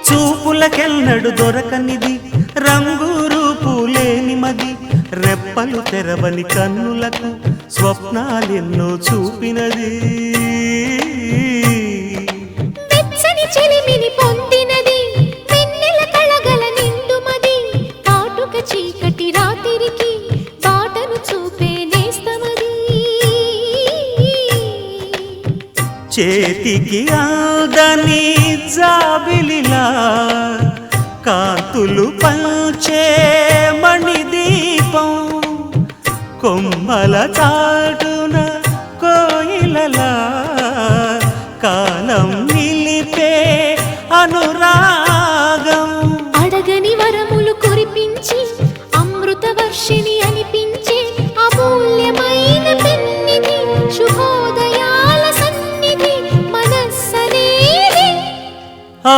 చూపులకెన్నడు దొరకనిది రంగు రూపు లేని మది రెప్పలు తెరవని కన్నులకు స్వప్నాలెన్నో చూపినది వెచ్చని చెలిమిని పొందినది వెన్నెల కళగల నిండుమది కాటుక చీకటి రాత్రికి బాటను చూపే నేస్తమది చేతికి అందని జాబిలిలా కాంతులు పంచే మణిదీపం కొమ్మల చాటున కోయిలలా కాలం నిలిపే అనురాగం